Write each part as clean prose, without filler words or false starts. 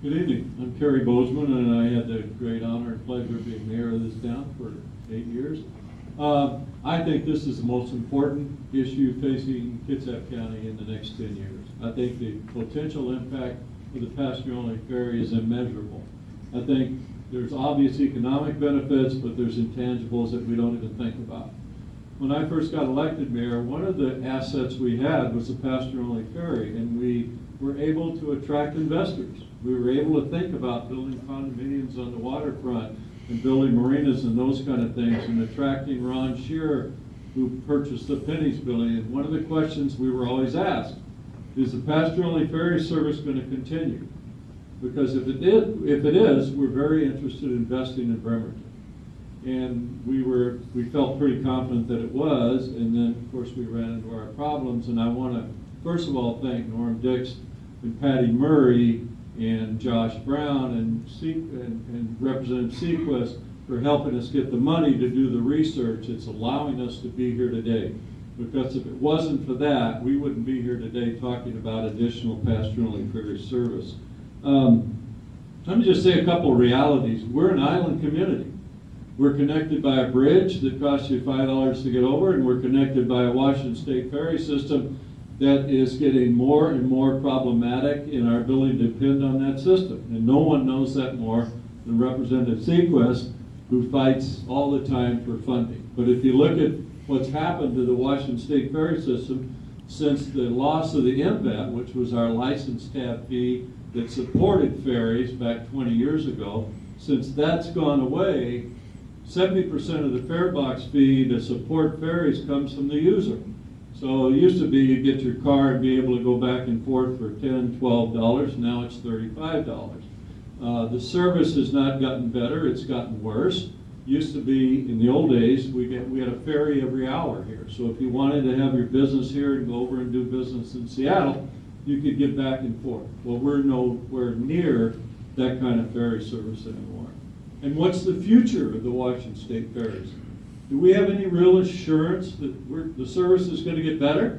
Good evening. I'm Cary Bozeman, and I had the great honor and pleasure of being mayor of this town for 8 years. I think this is the most important issue facing Kitsap County in the next 10 years. I think the potential impact of the passenger-only ferry is immeasurable. I think there's obvious economic benefits, but there's intangibles that we don't even think about. When I first got elected mayor, one of the assets we had was the passenger-only ferry, and we were able to attract investors. We were able to think about building condominiums on the waterfront and building marinas and those kind of things, and attracting Ron Shearer, who purchased the Penny's building. And one of the questions we were always asked is the passenger-only ferry service going to continue? Because if it is, we're very interested in investing in Bremerton. And we felt pretty confident that it was, and then of course we ran into our problems. And I want to first of all thank Norm Dix and Patty Murray and Josh Brown and Representative Sequist for helping us get the money to do the research. It's allowing us to be here today. Because if it wasn't for that, we wouldn't be here today talking about additional passenger-only ferry service. Let me just say a couple of realities. We're an island community. We're connected by a bridge that costs you $5 to get over, and we're connected by a Washington State ferry system that is getting more and more problematic in our ability to depend on that system. And no one knows that more than Representative Sequist, who fights all the time for funding. But if you look at what's happened to the Washington State ferry system since the loss of the MVET, which was our license tab fee that supported ferries back 20 years ago, since that's gone away, 70% of the fare box fee to support ferries comes from the user. So it used to be you'd get your car and be able to go back and forth for $10, $12. Now it's $35. The service has not gotten better, it's gotten worse. Used to be, in the old days, we had a ferry every hour here. So if you wanted to have your business here and go over and do business in Seattle, you could get back and forth. Well, we're nowhere near that kind of ferry service anymore. And what's the future of the Washington State ferries? Do we have any real assurance that the service is going to get better?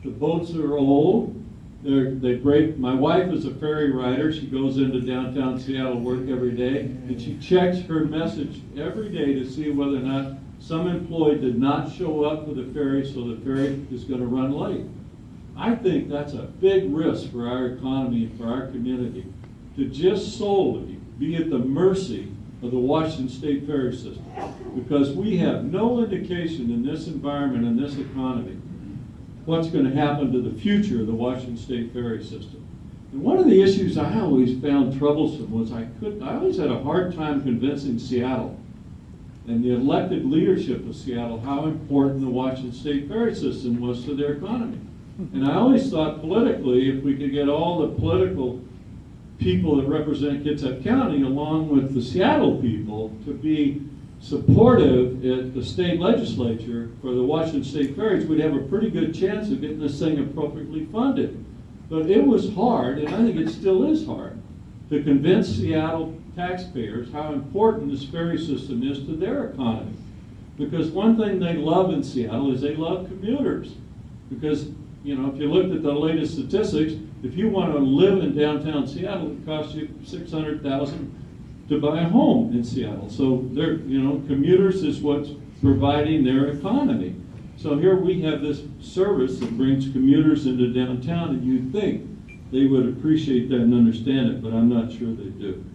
The boats are old. They break. My wife is a ferry rider. She goes into downtown Seattle work every day, and she checks her message every day to see whether or not some employee did not show up for the ferry, so the ferry is going to run late. I think that's a big risk for our economy and for our community, to just solely be at the mercy of the Washington State ferry system, because we have no indication in this environment and this economy what's going to happen to the future of the Washington State ferry system. And one of the issues I always found troublesome was I always had a hard time convincing Seattle and the elected leadership of Seattle how important the Washington State ferry system was to their economy. And I always thought politically, if we could get all the political people that represent Kitsap County along with the Seattle people to be supportive at the state legislature for the Washington State ferries, we'd have a pretty good chance of getting this thing appropriately funded. But it was hard, and I think it still is hard, to convince Seattle taxpayers how important this ferry system is to their economy. Because one thing they love in Seattle is they love commuters. Because, you know, if you looked at the latest statistics, if you want to live in downtown Seattle, it costs you $600,000 to buy a home in Seattle. So they're, you know, commuters is what's providing their economy. So here we have this service that brings commuters into downtown, and you'd think they would appreciate that and understand it, but I'm not sure they do.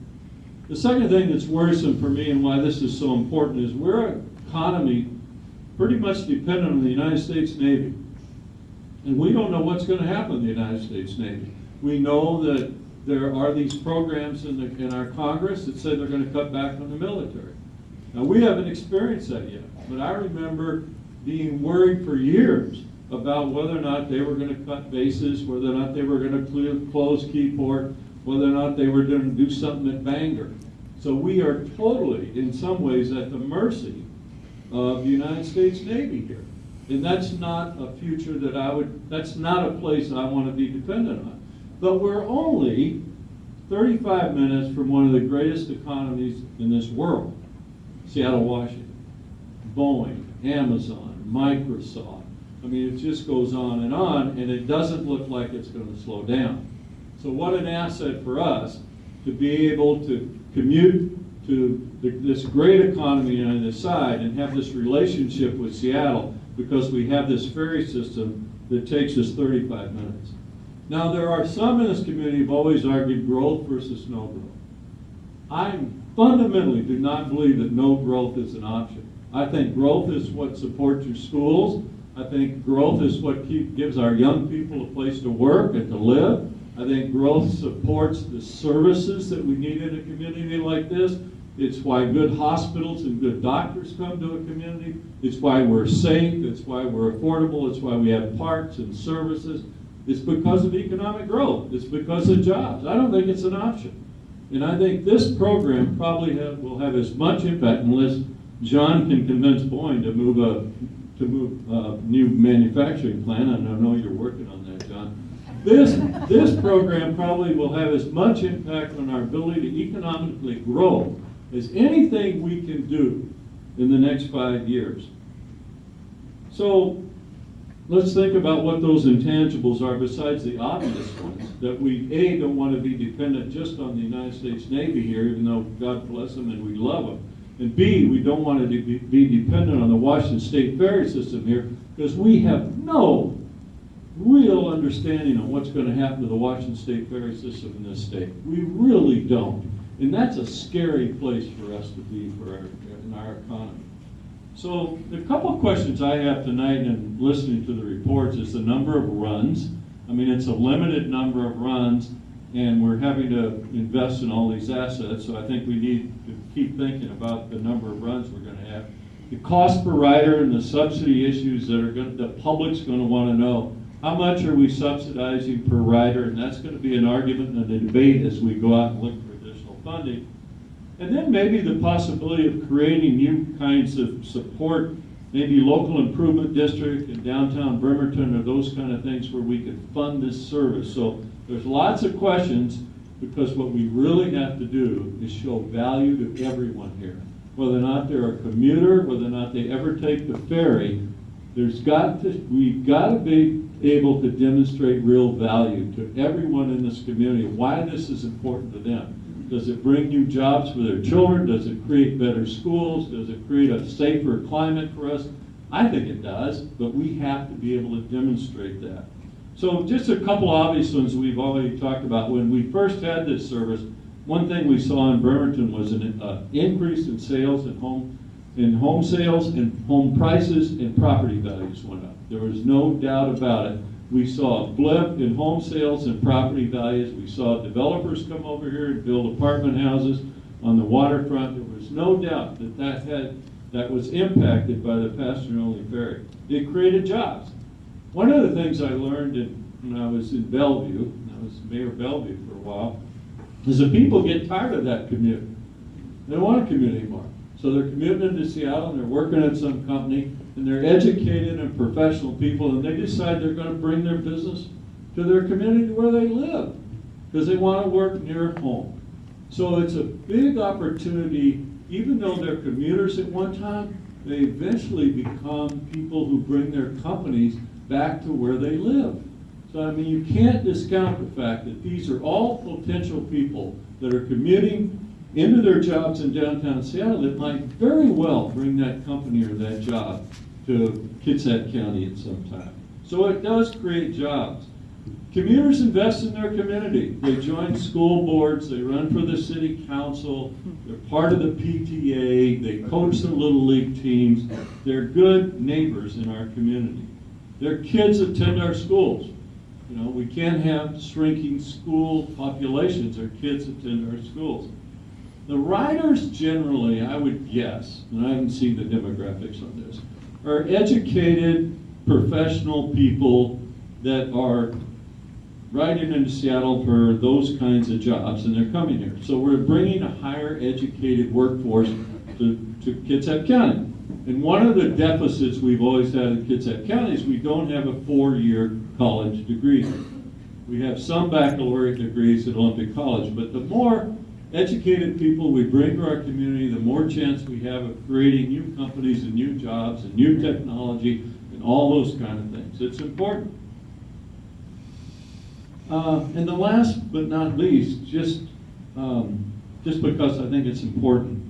The second thing that's worrisome for me and why this is so important is we're an economy pretty much dependent on the United States Navy. And we don't know what's going to happen in the United States Navy. We know that there are these programs in our Congress that say they're going to cut back on the military. Now, we haven't experienced that yet, but I remember being worried for years about whether or not they were going to cut bases, whether or not they were going to close Keyport, whether or not they were going to do something at Bangor. So we are totally, in some ways, at the mercy of the United States Navy here. And that's not a future that's not a place I want to be dependent on. But we're only 35 minutes from one of the greatest economies in this world, Seattle, Washington. Boeing, Amazon, Microsoft. I mean, it just goes on, and it doesn't look like it's going to slow down. So what an asset for us. to be able to commute to this great economy on the side and have this relationship with Seattle because we have this ferry system that takes us 35 minutes. Now, there are some in this community who've always argued growth versus no growth. I fundamentally do not believe that no growth is an option. I think growth is what supports your schools. I think growth is what gives our young people a place to work and to live. I think growth supports the services that we need in a community like this. It's why good hospitals and good doctors come to a community. It's why we're safe. It's why we're affordable. It's why we have parks and services. It's because of economic growth. It's because of jobs. I don't think it's an option. And I think this program probably will have as much impact unless John can convince Boeing to move a new manufacturing plant. And I know you're working on that, John. This program probably will have as much impact on our ability to economically grow as anything we can do in the next 5 years. So let's think about what those intangibles are besides the obvious ones, that we, A, don't want to be dependent just on the United States Navy here, even though God bless them and we love them. And B, we don't want to be dependent on the Washington State ferry system here because we have no real understanding of what's going to happen to the Washington State ferry system in this state. We really don't. And that's a scary place for us to be in our economy. So the couple of questions I have tonight in listening to the reports is the number of runs. I mean, it's a limited number of runs, and we're having to invest in all these assets, so I think we need to keep thinking about the number of runs we're going to have. The cost per rider and the subsidy issues that the public's going to want to know. How much are we subsidizing per rider? And that's going to be an argument and a debate as we go out and look for additional funding. And then maybe the possibility of creating new kinds of support, maybe local improvement district in downtown Bremerton or those kind of things where we could fund this service. So there's lots of questions because what we really have to do is show value to everyone here. Whether or not they're a commuter, whether or not they ever take the ferry, we've got to be able to demonstrate real value to everyone in this community, why this is important to them. Does it bring new jobs for their children? Does it create better schools? Does it create a safer climate for us? I think it does, but we have to be able to demonstrate that. So just a couple obvious ones we've already talked about. When we first had this service, one thing we saw in Bremerton was an increase in sales and home sales and home prices and property values went up. There was no doubt about it. We saw a blip in home sales and property values. We saw developers come over here and build apartment houses on the waterfront. There was no doubt that was impacted by the passenger-only ferry. It created jobs. One of the things I learned when I was in Bellevue, I was Mayor of Bellevue for a while, is that people get tired of that commute. They don't want to commute anymore. So they're commuting into Seattle and they're working at some company and they're educated and professional people and they decide they're going to bring their business to their community where they live because they want to work near home. So it's a big opportunity. Even though they're commuters at one time, they eventually become people who bring their companies back to where they live. So I mean, you can't discount the fact that these are all potential people that are commuting into their jobs in downtown Seattle that might very well bring that company or that job to Kitsap County at some time. So it does create jobs. Commuters invest in their community. They join school boards, they run for the city council, they're part of the PTA, they coach the little league teams. They're good neighbors in our community. Their kids attend our schools. You know, we can't have shrinking school populations. Our kids attend our schools. The riders generally, I would guess, and I haven't seen the demographics on this, are educated, professional people that are riding into Seattle for those kinds of jobs, and they're coming here. So we're bringing a higher educated workforce to Kitsap County. And one of the deficits we've always had in Kitsap County is we don't have a 4-year college degree. We have some baccalaureate degrees at Olympic College, but the more educated people we bring to our community, the more chance we have of creating new companies and new jobs and new technology and all those kind of things. It's important. And the last but not least, just just because I think it's important.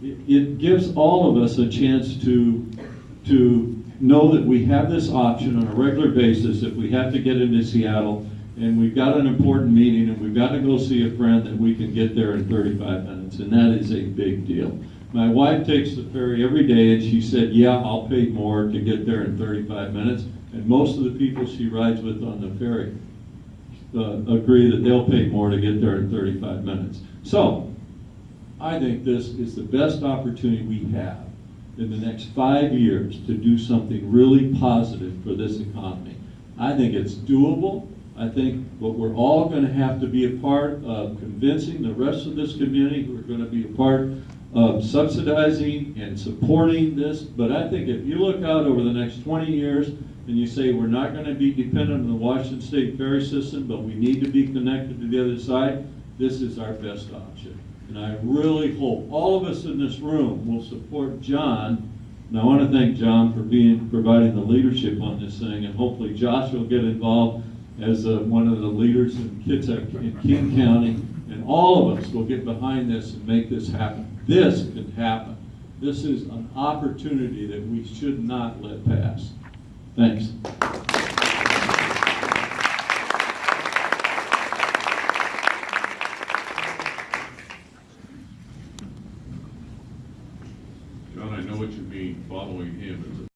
It gives all of us a chance to know that we have this option on a regular basis if we have to get into Seattle and we've got an important meeting and we've got to go see a friend, that we can get there in 35 minutes, and that is a big deal. My wife takes the ferry every day, and she said, yeah, I'll pay more to get there in 35 minutes, and most of the people she rides with on the ferry agree that they'll pay more to get there in 35 minutes. So, I think this is the best opportunity we have in the next 5 years to do something really positive for this economy. I think it's doable. I think what we're all going to have to be a part of convincing the rest of this community who are going to be a part of subsidizing and supporting this. But I think if you look out over the next 20 years and you say we're not going to be dependent on the Washington State ferry system, but we need to be connected to the other side, this is our best option. And I really hope all of us in this room will support John. And I want to thank John for providing the leadership on this thing, and hopefully Josh will get involved as one of the leaders in Kitsap in King County, and all of us will get behind this and make this happen. This can happen. This is an opportunity that we should not let pass. Thanks.